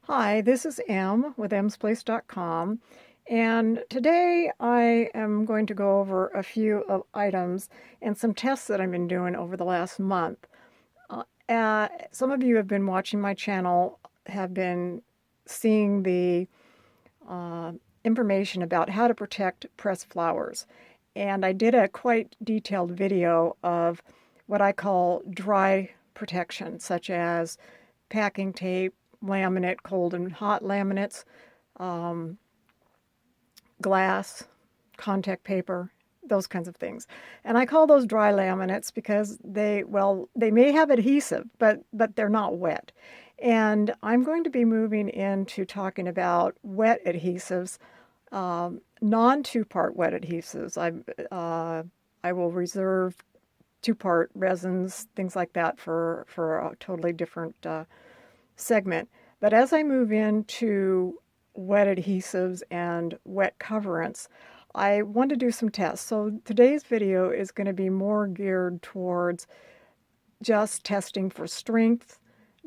Hi, this is Em with emsplace.com, and today I am going to go over a few of items and some tests that I've been doing over the last month. Some of you have been watching my channel, have been seeing the uh, information about how to protect pressed flowers, and I did a quite detailed video of what I call dry protection, such as packing tape, laminate, cold and hot laminates, um, glass, contact paper, those kinds of things. And I call those dry laminates because they may have adhesive, but they're not wet. And I'm going to be moving into talking about wet adhesives, non-two-part wet adhesives. I will reserve two-part resins, things like that for a totally different segment. But as I move into wet adhesives and wet coverants, I want to do some tests. So today's video is going to be more geared towards just testing for strength,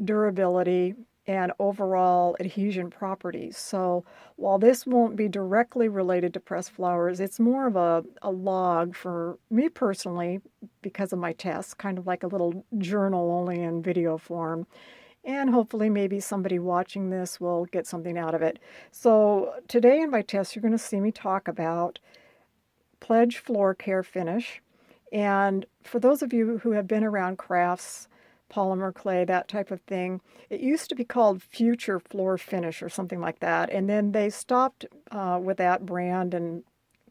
durability, and overall adhesion properties. So while this won't be directly related to pressed flowers, it's more of a log for me personally because of my tests, kind of like a little journal only in video form. And hopefully maybe somebody watching this will get something out of it. So today in my test, you're going to see me talk about Pledge Floor Care Finish. And for those of you who have been around crafts, polymer clay, that type of thing, it used to be called Future Floor Finish or something like that. And then they stopped with that brand and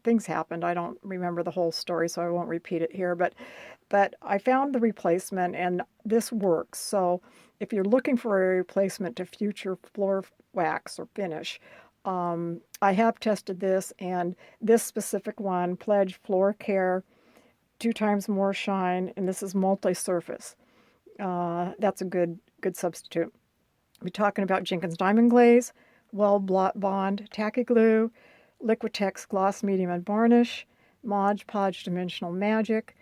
things happened. I don't remember the whole story, so I won't repeat it here. But I found the replacement, and this works. So if you're looking for a replacement to Future Floor Wax or Finish, I have tested this, and this specific one, Pledge Floor Care, 2 times more shine, and this is multi-surface. That's a good substitute. We're talking about Jenkins Diamond Glaze, Weld Bond Tacky Glue, Liquitex Gloss Medium and Varnish, Mod Podge Dimensional Magic,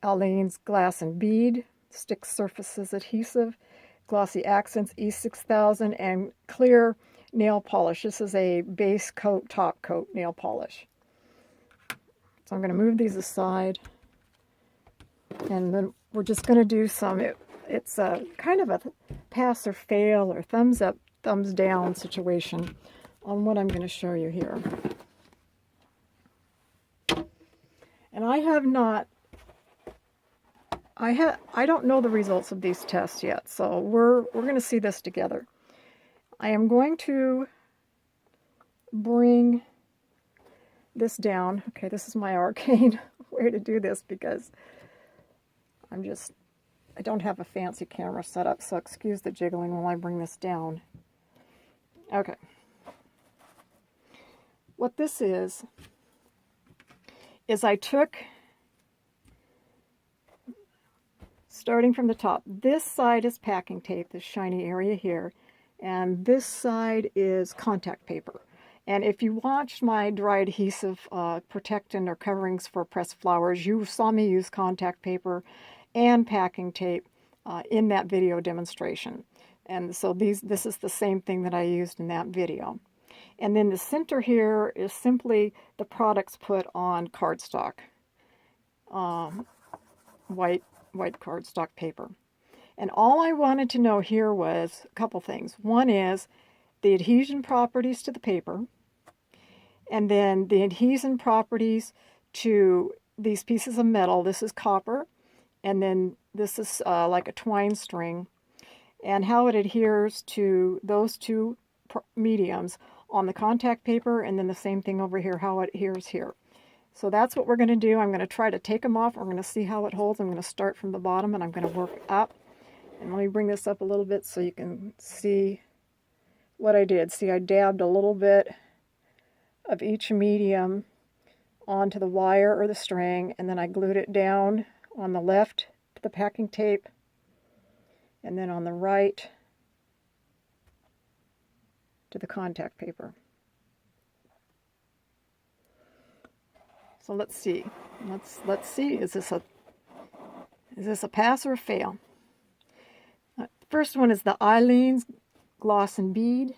Aleene's Glass and Bead, Stick Surfaces Adhesive, Glossy Accents E6000, and Clear Nail Polish. This is a base coat, top coat nail polish. So I'm going to move these aside, and then we're just going to do some, it's a kind of a pass or fail or thumbs up, thumbs down situation on what I'm going to show you here. And I have not, I don't know the results of these tests yet, so we're going to see this together. I am going to bring this down. Okay, this is my arcane way to do this because I don't have a fancy camera set up, so excuse the jiggling while I bring this down. Okay. What this is I took, starting from the top, this side is packing tape, this shiny area here, and this side is contact paper. And if you watched my dry adhesive protectant or coverings for pressed flowers, you saw me use contact paper and packing tape in that video demonstration. And so this is the same thing that I used in that video. And then the center here is simply the products put on cardstock, white cardstock paper. And all I wanted to know here was a couple things. One is the adhesion properties to the paper, and then the adhesion properties to these pieces of metal. This is copper, and then this is like a twine string, and how it adheres to those two mediums on the contact paper, and then the same thing over here, how it adheres here. So that's what we're going to do. I'm going to try to take them off. We're going to see how it holds. I'm going to start from the bottom, and I'm going to work up. And let me bring this up a little bit so you can see what I did. See, I dabbed a little bit of each medium onto the wire or the string, and then I glued it down on the left to the packing tape, and then on the right to the contact paper. So let's see. Let's see. Is this a pass or a fail? First one is the Aleene's gloss and bead.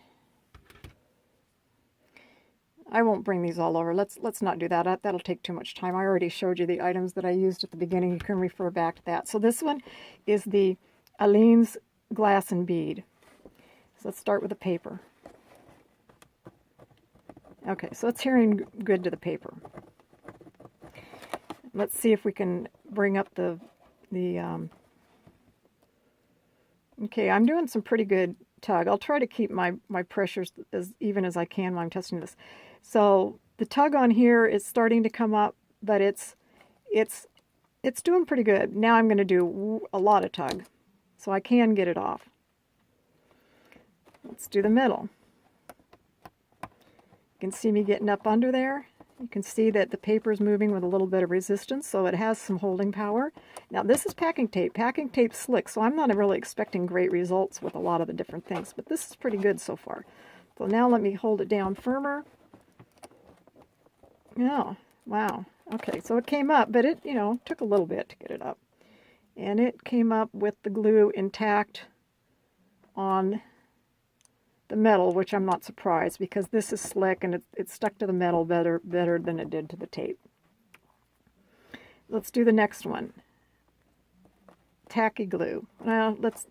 I won't bring these all over. Let's not do that. That'll take too much time. I already showed you the items that I used at the beginning. You can refer back to that. So this one is the Aleene's glass and bead. So let's start with the paper. Okay, so it's adhering good to the paper. Let's see if we can bring up the okay, I'm doing some pretty good tug. I'll try to keep my pressures as even as I can while I'm testing this. So the tug on here is starting to come up, but it's doing pretty good. Now I'm going to do a lot of tug, so I can get it off. Let's do the middle. You can see me getting up under there. You can see that the paper is moving with a little bit of resistance, so it has some holding power. Now this is packing tape. Packing tape's slick, so I'm not really expecting great results with a lot of the different things, but this is pretty good so far. So now let me hold it down firmer. Oh, wow. Okay, so it came up, but it, you know, took a little bit to get it up. And it came up with the glue intact on the metal, which I'm not surprised because this is slick and it stuck to the metal better than it did to the tape. Let's do the next one. Tacky glue. Well, let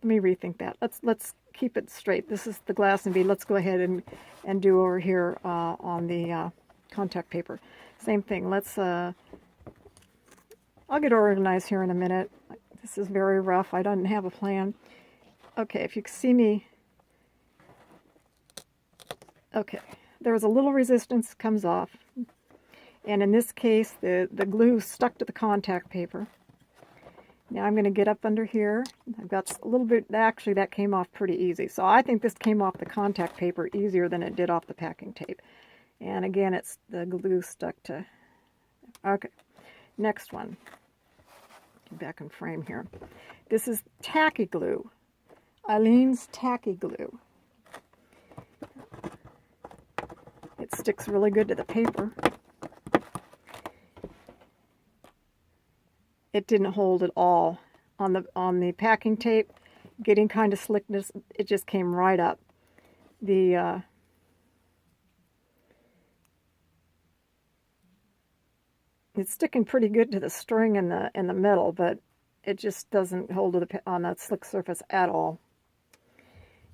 me rethink that. Let's keep it straight. This is the glass and bead. Let's go ahead and do over here on the contact paper. Same thing. I'll get organized here in a minute. This is very rough. I don't have a plan. Okay, if you can see me. Okay, there's a little resistance comes off. And in this case, the glue stuck to the contact paper. Now I'm going to get up under here. I've got a little bit, actually that came off pretty easy. So I think this came off the contact paper easier than it did off the packing tape. And again, it's the glue stuck to, okay. Next one, get back in frame here. This is tacky glue, Aleene's tacky glue. It sticks really good to the paper. It didn't hold at all on the packing tape. Getting kind of slickness, it just came right up. It's sticking pretty good to the string and the metal, but it just doesn't hold on that slick surface at all.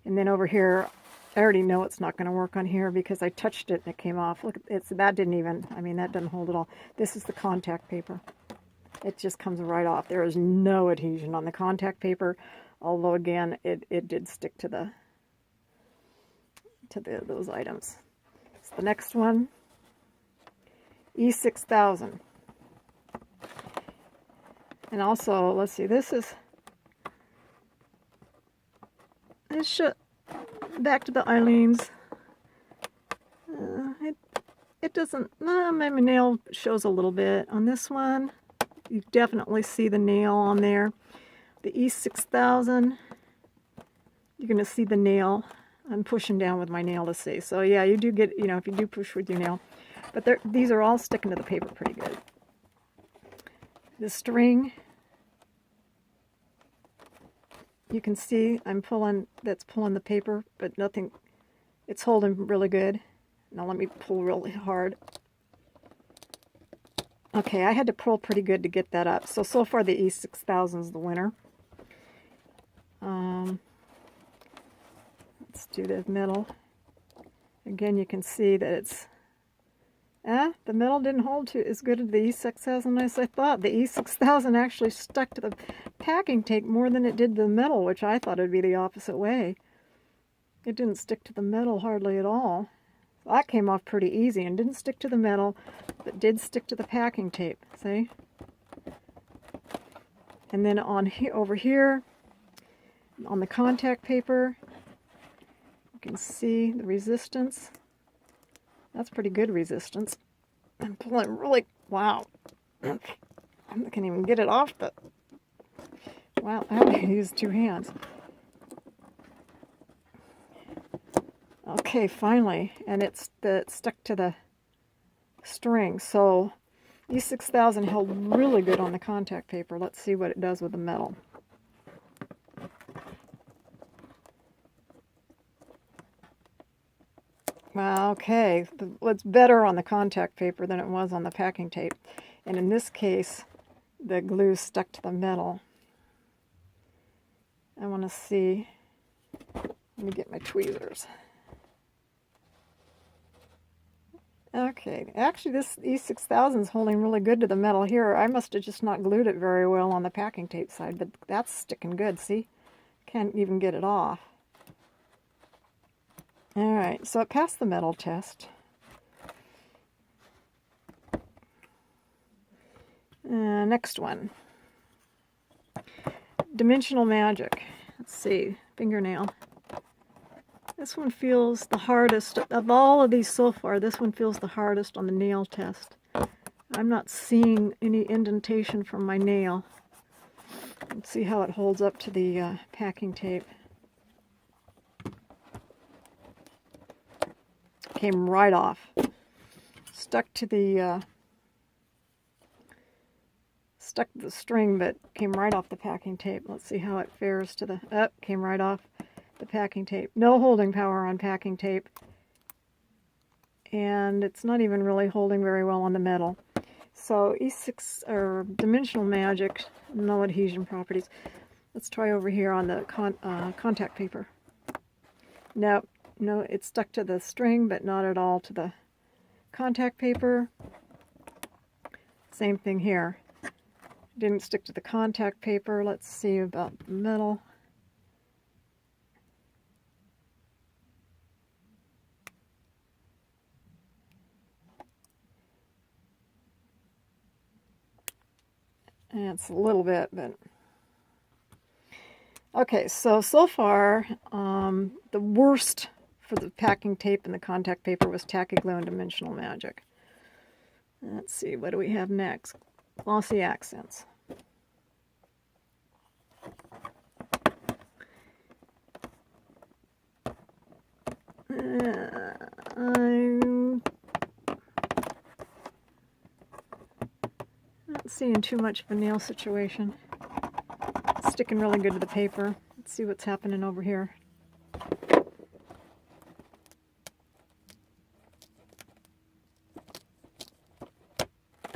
And then over here, I already know it's not going to work on here because I touched it and it came off. Look, that didn't even, I mean, that doesn't hold at all. This is the contact paper. It just comes right off. There is no adhesion on the contact paper, although again, it did stick to those items. So the next one, E6000. And also, let's see, this back to the Aleene's. It doesn't, my nail shows a little bit on this one. You definitely see the nail on there. The E6000, you're going to see the nail. I'm pushing down with my nail to see. So yeah, you do get, you know, if you do push with your nail. But these are all sticking to the paper pretty good. The string, you can see that's pulling the paper, but nothing, it's holding really good. Now let me pull really hard. Okay, I had to pull pretty good to get that up. So far the E6000 is the winner. Let's do the middle. Again, you can see that it's, the middle didn't hold as good as the E6000 as I thought. The E6000 actually stuck to the packing tape more than it did the metal, which I thought it would be the opposite way. It didn't stick to the metal hardly at all. That came off pretty easy and didn't stick to the metal, but did stick to the packing tape, see? And then over here, on the contact paper, you can see the resistance. That's pretty good resistance. I'm pulling really, wow. I can't even get it off, but wow, I have to use two hands. Okay, finally, and it's stuck to the string. So E6000 held really good on the contact paper. Let's see what it does with the metal. Well, okay, it's better on the contact paper than it was on the packing tape. And in this case, the glue stuck to the metal. I want to see, let me get my tweezers. Okay, actually this E6000 is holding really good to the metal here. I must have just not glued it very well on the packing tape side, but that's sticking good, see? Can't even get it off. Alright, so it passed the metal test. Next one. Dimensional Magic. Let's see, fingernail. This one feels the hardest. Of all of these so far, this one feels the hardest on the nail test. I'm not seeing any indentation from my nail. Let's see how it holds up to the packing tape. Came right off. Stuck to the string, but came right off the packing tape. Let's see how it fares to the... came right off the packing tape. No holding power on packing tape. And it's not even really holding very well on the metal. So E6 or Dimensional Magic, no adhesion properties. Let's try over here on the contact paper. No, it's stuck to the string, but not at all to the contact paper. Same thing here. Didn't stick to the contact paper. Let's see about the metal. And it's a little bit, but... Okay, so far, the worst for the packing tape and the contact paper was Tacky Glue and Dimensional Magic. Let's see, what do we have next? Glossy Accents. I'm not seeing too much of a nail situation. It's sticking really good to the paper. Let's see what's happening over here.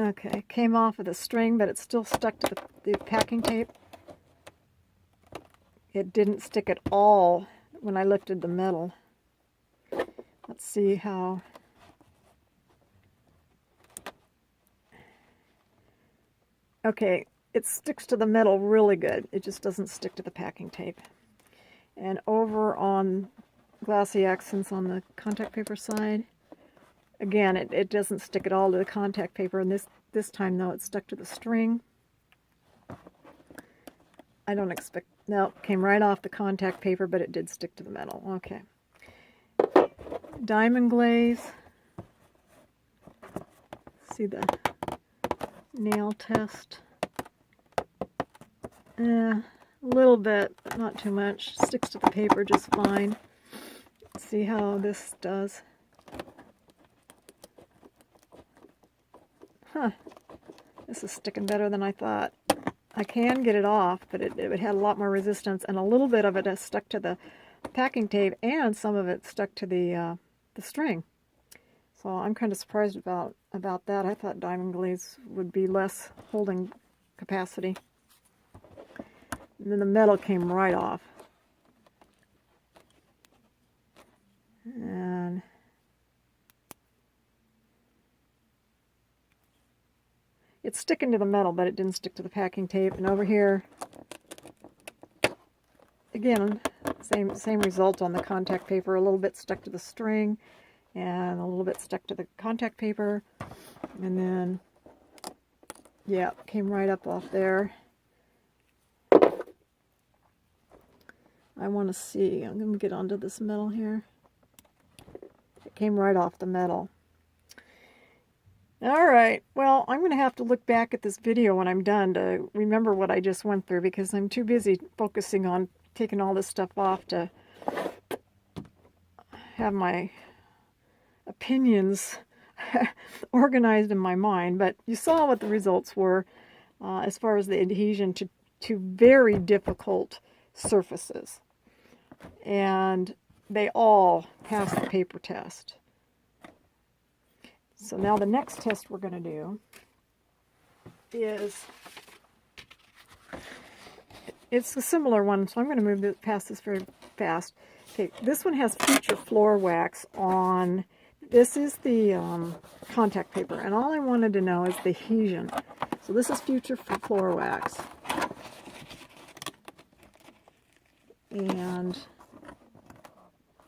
Okay, came off of the string, but it's still stuck to the packing tape. It didn't stick at all when I lifted the metal. Let's see how... Okay, it sticks to the metal really good. It just doesn't stick to the packing tape. And over on Glossy Accents on the contact paper side, again, it doesn't stick at all to the contact paper, and this time, though, it's stuck to the string. I don't expect... No, it came right off the contact paper, but it did stick to the metal. Okay. Diamond Glaze. See the nail test. A little bit, but not too much. Sticks to the paper just fine. Let's see how this does. Huh. This is sticking better than I thought. I can get it off, but it had a lot more resistance, and a little bit of it has stuck to the packing tape, and some of it stuck to the string. So I'm kind of surprised about that. I thought Diamond Glaze would be less holding capacity. And then the metal came right off. And it's sticking to the metal, but it didn't stick to the packing tape. And over here, again, same result on the contact paper. A little bit stuck to the string, and a little bit stuck to the contact paper. And then, yeah, came right up off there. I want to see. I'm going to get onto this metal here. It came right off the metal. Alright, well, I'm going to have to look back at this video when I'm done to remember what I just went through, because I'm too busy focusing on taking all this stuff off to have my opinions organized in my mind. But you saw what the results were as far as the adhesion to very difficult surfaces. And they all passed the paper test. So now the next test we're going to do is, it's a similar one, so I'm going to move past this very fast. Okay, this one has Future Floor Wax on. This is the contact paper, and all I wanted to know is the adhesion. So this is Future Floor Wax. And,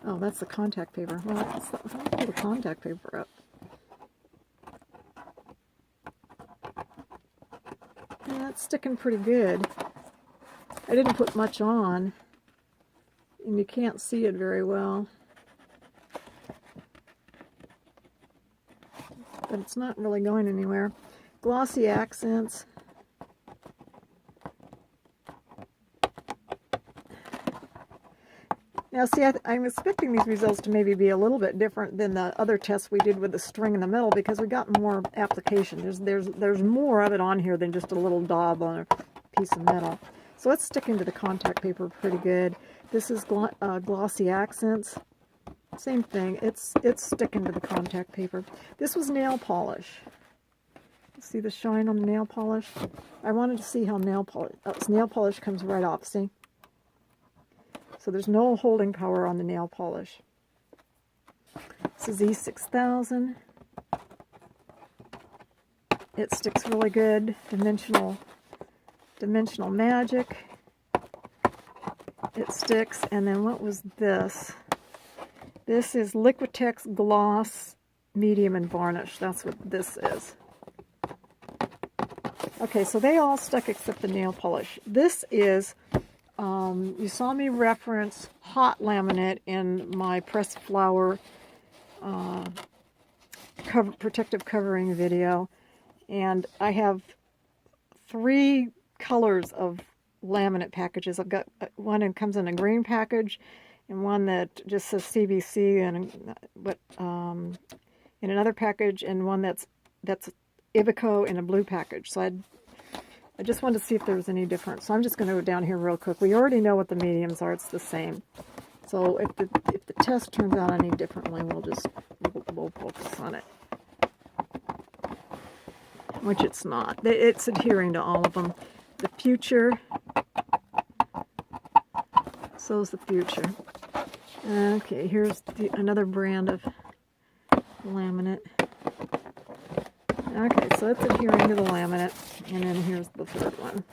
oh, that's the contact paper. Well, let's pull the contact paper up. Yeah, that's sticking pretty good. I didn't put much on, and you can't see it very well. But it's not really going anywhere. Glossy accents. Now see, I'm expecting these results to maybe be a little bit different than the other tests we did with the string in the middle, because we got more application. There's more of it on here than just a little daub on a piece of metal. So it's sticking to the contact paper pretty good. This is glossy accents. Same thing. It's sticking to the contact paper. This was nail polish. See the shine on the nail polish? I wanted to see how nail polish comes right off. See? So there's no holding power on the nail polish. This is E6000. It sticks really good. Dimensional Magic. It sticks. And then what was this? This is Liquitex Gloss Medium and Varnish. That's what this is. Okay, so they all stuck except the nail polish. This is, you saw me reference hot laminate in my pressed flower protective covering video. And I have 3 colors of laminate packages. I've got one that comes in a green package, and one that just says CBC, and in another package, and one that's Iveco in a blue package. So I just wanted to see if there was any difference. So I'm just going to go down here real quick. We already know what the mediums are. It's the same. So if the test turns out any differently, we'll focus on it. Which it's not. It's adhering to all of them. The Future. So's the Future. Okay, here's another brand of laminate. Okay, so it's adhering to the laminate. And then here's the third one.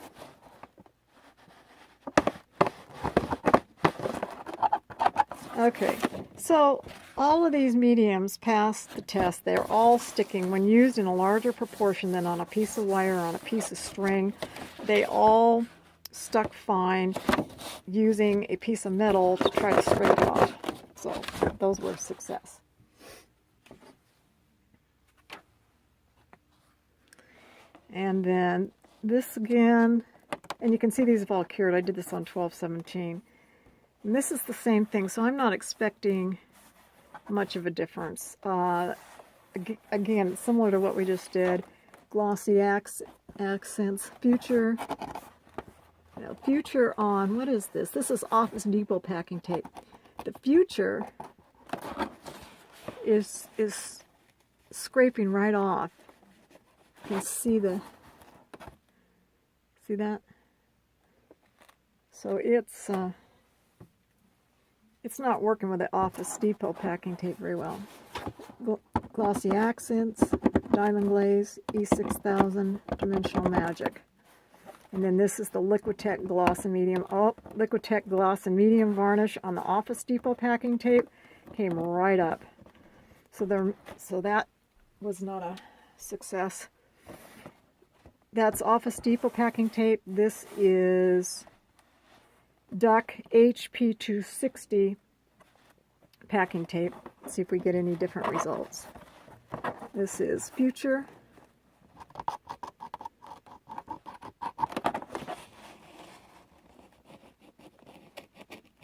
Okay, so all of these mediums passed the test. They're all sticking. When used in a larger proportion than on a piece of wire or on a piece of string, they all stuck fine using a piece of metal to try to scrape it off. So those were a success. And then this again, and you can see these have all cured. I did this on 1217. And this is the same thing, so I'm not expecting much of a difference. Again, similar to what we just did. Glossy accents, Future. Now, Future on, what is this? This is Office Depot packing tape. The Future is scraping right off. You can see that? So it's not working with the Office Depot packing tape very well. Glossy accents, diamond glaze, E6000, Dimensional Magic. And then this is the Liquitex Gloss and Medium. Oh, Liquitex Gloss and Medium Varnish on the Office Depot packing tape came right up. So that was not a success. That's Office Depot packing tape. This is Duck HP260 packing tape. Let's see if we get any different results. This is Future.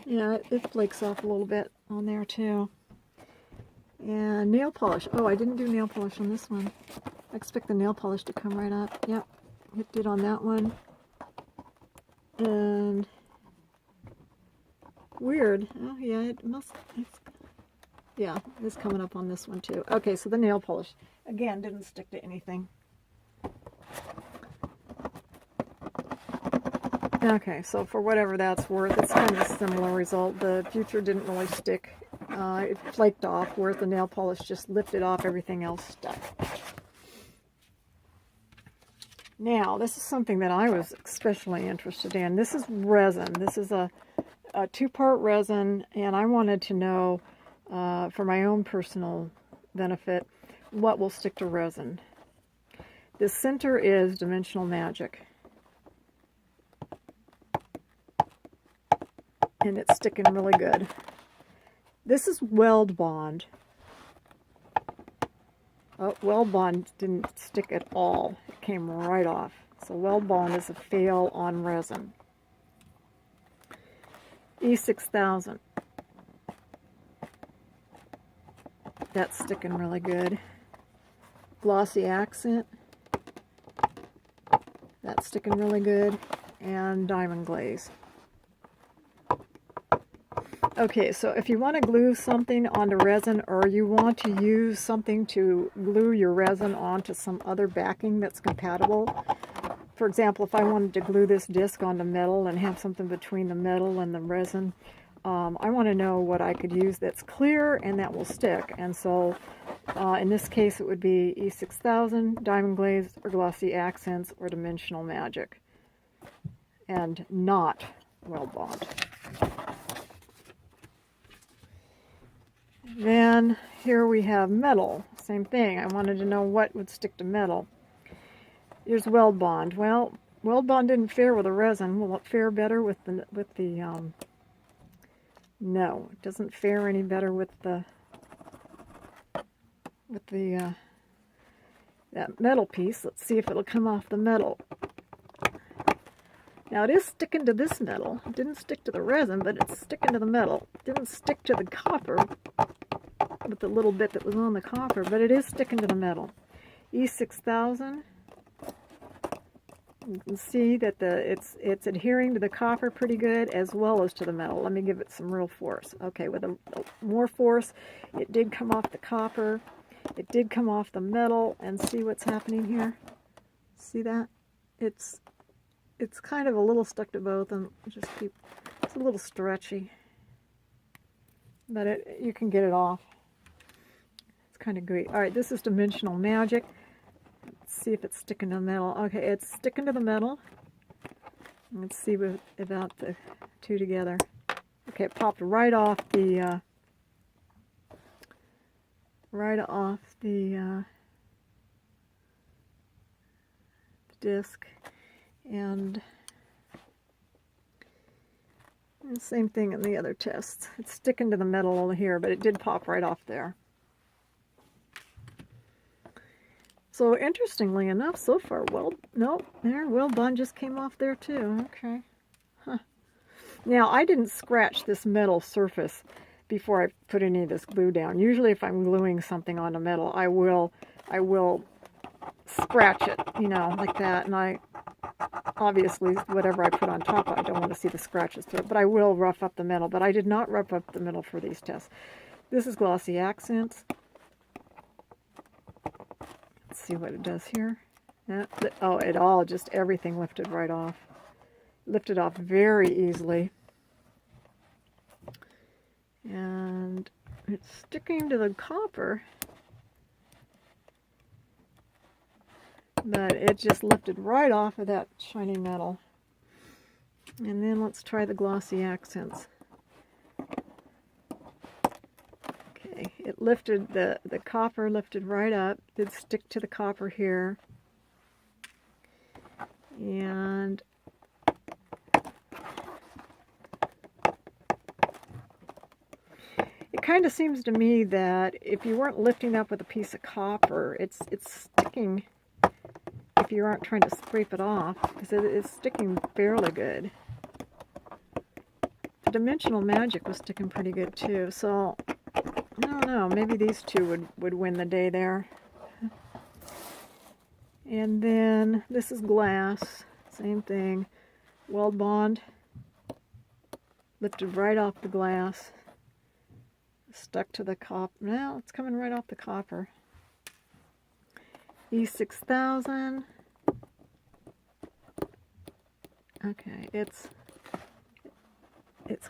Yeah, it flakes off a little bit on there too. And nail polish. Oh, I didn't do nail polish on this one. I expect the nail polish to come right up. Yep, it did on that one. And weird. Oh yeah, it must. Yeah, it's coming up on this one too. Okay, so the nail polish, again, didn't stick to anything. Okay, so for whatever that's worth, it's kind of a similar result. The Future didn't really stick. It flaked off, whereas the nail polish just lifted off, everything else stuck. Now, this is something that I was especially interested in. This is resin. This is a two-part resin, and I wanted to know, for my own personal benefit, what will stick to resin. The center is Dimensional Magic. And it's sticking really good. This is Weld Bond. Oh, Weld Bond didn't stick at all. It came right off. So Weld Bond is a fail on resin. E6000. That's sticking really good. Glossy Accent. That's sticking really good. And Diamond Glaze. Okay, so if you want to glue something onto resin, or you want to use something to glue your resin onto some other backing that's compatible. For example, if I wanted to glue this disc onto metal and have something between the metal and the resin, I want to know what I could use that's clear and that will stick. And so in this case it would be E6000, Diamond Glaze, or Glossy Accents, or Dimensional Magic. And not Weld Bond. Then here we have metal. Same thing. I wanted to know what would stick to metal. Here's Weld Bond. Well, Weld Bond didn't fare with the resin. Will it fare better with the no, it doesn't fare any better with the that metal piece. Let's see if it'll come off the metal. Now it is sticking to this metal. It didn't stick to the resin, but it's sticking to the metal. It didn't stick to the copper with the little bit that was on the copper, but it is sticking to the metal. E6000. You can see that it's adhering to the copper pretty good, as well as to the metal. Let me give it some real force. Okay, with a more force, it did come off the copper. It did come off the metal, and see what's happening here? See that? It's kind of a little stuck to both, and it's a little stretchy, but you can get it off. It's kind of great. All right, this is Dimensional Magic. Let's see if it's sticking to the metal. Okay, it's sticking to the metal. Let's see about the two together. Okay, it popped right off the disc. And the same thing in the other tests. It's sticking to the metal over here, but it did pop right off there. So interestingly enough, so far, Weld Bond just came off there too. Okay. Huh. Now, I didn't scratch this metal surface before I put any of this glue down. Usually if I'm gluing something onto metal, I will scratch it, you know, like that. And obviously, whatever I put on top, I don't want to see the scratches through it, but I will rough up the metal. But I did not rough up the metal for these tests. This is Glossy Accents. Let's see what it does here. Oh, everything lifted right off. Lifted off very easily. And it's sticking to the copper, but it just lifted right off of that shiny metal. And then let's try the Glossy Accents. Okay, it lifted, the copper lifted right up, did stick to the copper here. And it kind of seems to me that if you weren't lifting up with a piece of copper, it's sticking, if you aren't trying to scrape it off, because it is sticking fairly good. The Dimensional Magic was sticking pretty good too, so I don't know, maybe these two would win the day there. And then this is glass, same thing. Weld Bond lifted right off the glass. Stuck to the copper. Now it's coming right off the copper. E6000. Okay, it's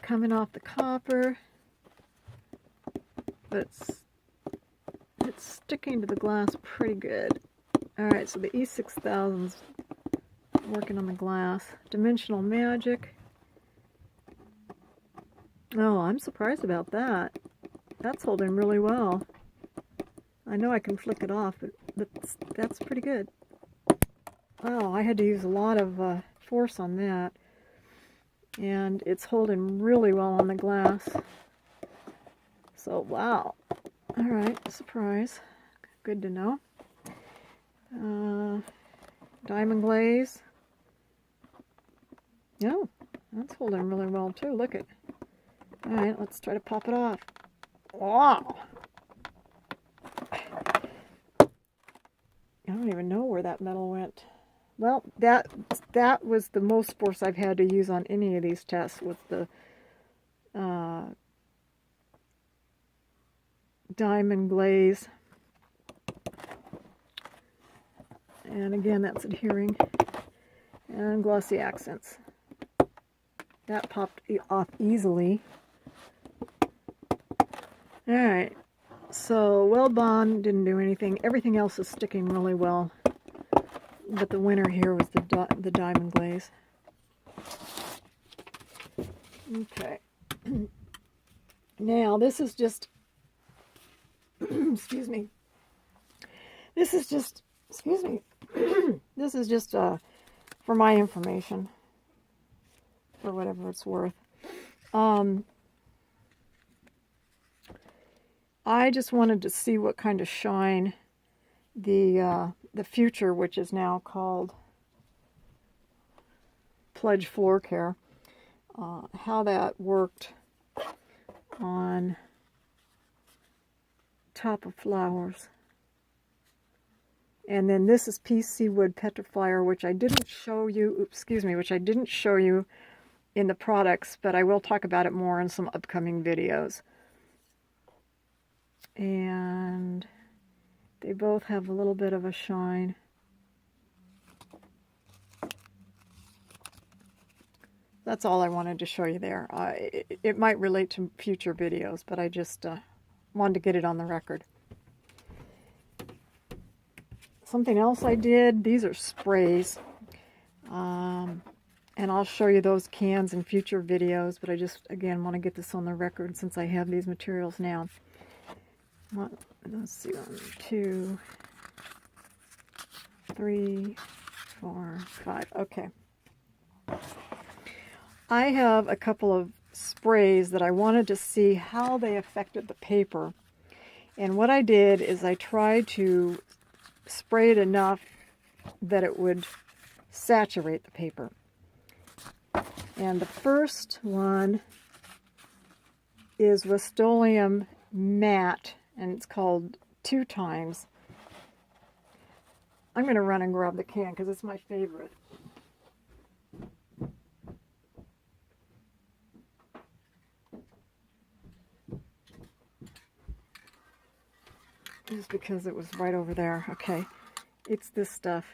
coming off the copper, but it's sticking to the glass pretty good. All right, so the E6000's working on the glass. Dimensional Magic. Oh, I'm surprised about that. That's holding really well. I know I can flick it off, but that's pretty good. Wow, I had to use a lot of force on that. And it's holding really well on the glass. So, wow. Alright, surprise. Good to know. Diamond glaze. Oh, that's holding really well too. Look at. Alright, let's try to pop it off. Wow! I don't even know where that metal went. Well, that was the most force I've had to use on any of these tests, with the diamond glaze. And again, that's adhering. And glossy accents. That popped off easily. Alright, so Weld Bond didn't do anything. Everything else is sticking really well. But the winner here was the diamond glaze. Okay. Now, this is just, excuse me. This is just, excuse me. This is just for my information, for whatever it's worth. I just wanted to see what kind of shine the Future, which is now called Pledge Floor Care, how that worked on top of flowers. And then this is PC Wood Petrifier, which I didn't show you, which I didn't show you in the products, but I will talk about it more in some upcoming videos. And they both have a little bit of a shine. That's all I wanted to show you there. It might relate to future videos, but I just wanted to get it on the record. Something else I did, these are sprays. And I'll show you those cans in future videos, but I just, again, want to get this on the record since I have these materials now. Let's see, 1, 2, 3, 4, 5. Okay. I have a couple of sprays that I wanted to see how they affected the paper. And what I did is I tried to spray it enough that it would saturate the paper. And the first one is Rust-Oleum Matte, and it's called 2 times. I'm going to run and grab the can because it's my favorite. Just because it was right over there. Okay, it's this stuff.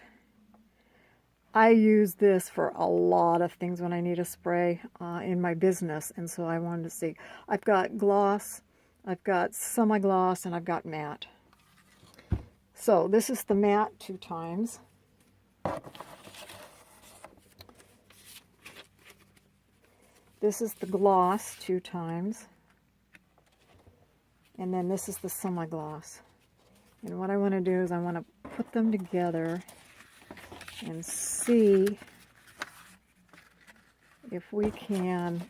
I use this for a lot of things when I need a spray in my business, and so I wanted to see. I've got gloss, I've got semi-gloss, and I've got matte. So this is the matte 2 times. This is the gloss 2 times. And then this is the semi-gloss. And what I want to do is I want to put them together and see if we can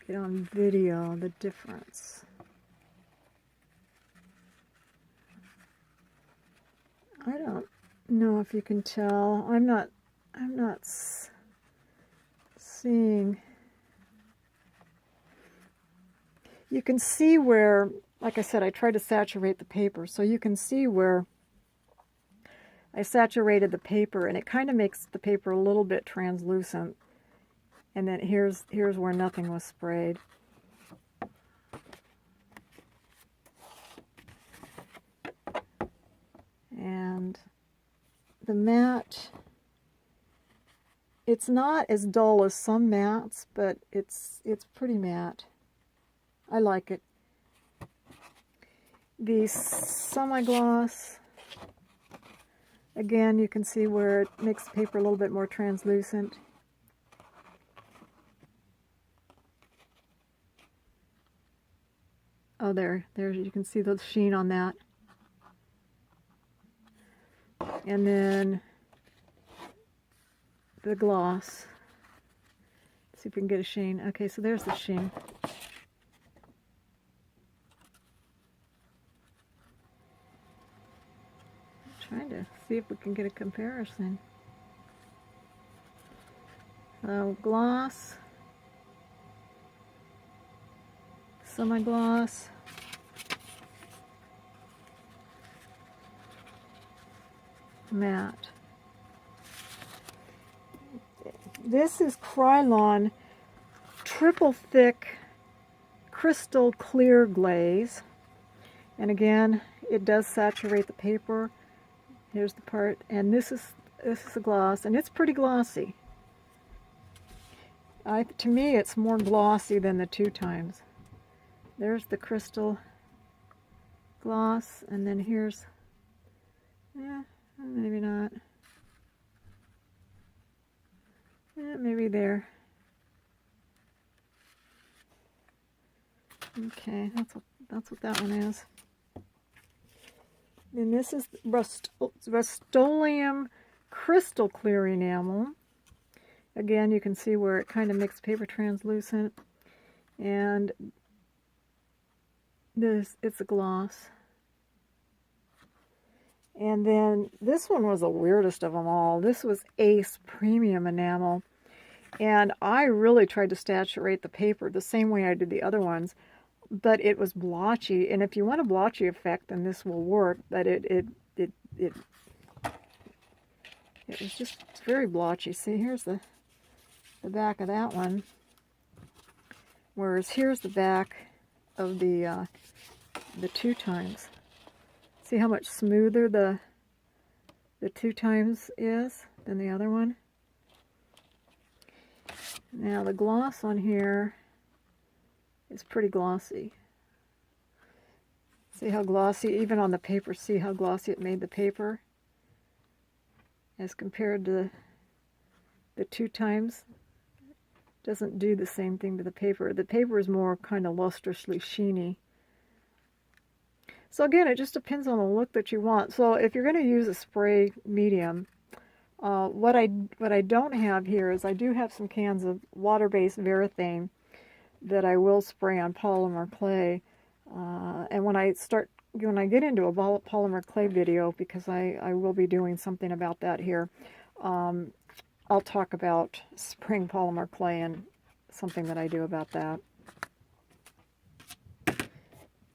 get on video the difference. I don't know if you can tell. I'm not seeing. You can see where, like I said, I try to saturate the paper, so you can see where I saturated the paper, and it kind of makes the paper a little bit translucent. And then here's where nothing was sprayed. the matte, it's not as dull as some mattes, but it's pretty matte. I like it. The semi-gloss, again, you can see where it makes the paper a little bit more translucent. Oh, there you can see the sheen on that. And then the gloss. Let's see if we can get a sheen. Okay, so there's the sheen. Trying to see if we can get a comparison. Gloss, semi-gloss, matte. This is Krylon triple thick crystal clear glaze, and again, it does saturate the paper. Here's the part, and this is a gloss, and it's pretty glossy. To me, it's more glossy than the 2 times. There's the crystal gloss, and then here's, maybe not. Maybe there. Okay, that's what that one is. And this is Rust-Oleum crystal clear enamel. Again, you can see where it kind of makes paper translucent. And it's a gloss. And then this one was the weirdest of them all. This was Ace Premium Enamel. And I really tried to saturate the paper the same way I did the other ones, but it was blotchy. And if you want a blotchy effect, then this will work. But it was just very blotchy. See, here's the back of that one. Whereas here's the back of the 2 times. See how much smoother the 2 times is than the other one? Now the gloss on here is pretty glossy. See how glossy, even on the paper, see how glossy it made the paper? As compared to the 2 times. Doesn't do the same thing to the paper. The paper is more kind of lustrously sheeny. So again, it just depends on the look that you want. So if you're going to use a spray medium, what I don't have here is I do have some cans of water-based Varathane that I will spray on polymer clay. And when I get into a polymer clay video, because I will be doing something about that here, I'll talk about spraying polymer clay and something that I do about that.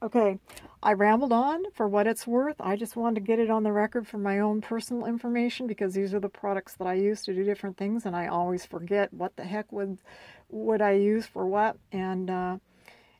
Okay, I rambled on for what it's worth. I just wanted to get it on the record for my own personal information, because these are the products that I use to do different things, and I always forget what the heck would I use for what. And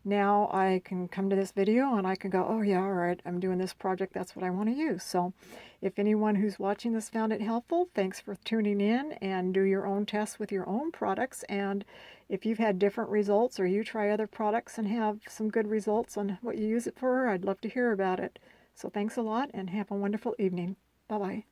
now I can come to this video and I can go, oh yeah, all right, I'm doing this project, that's what I want to use. So if anyone who's watching this found it helpful, thanks for tuning in, and do your own tests with your own products. And if you've had different results, or you try other products and have some good results on what you use it for, I'd love to hear about it. So thanks a lot, and have a wonderful evening. Bye-bye.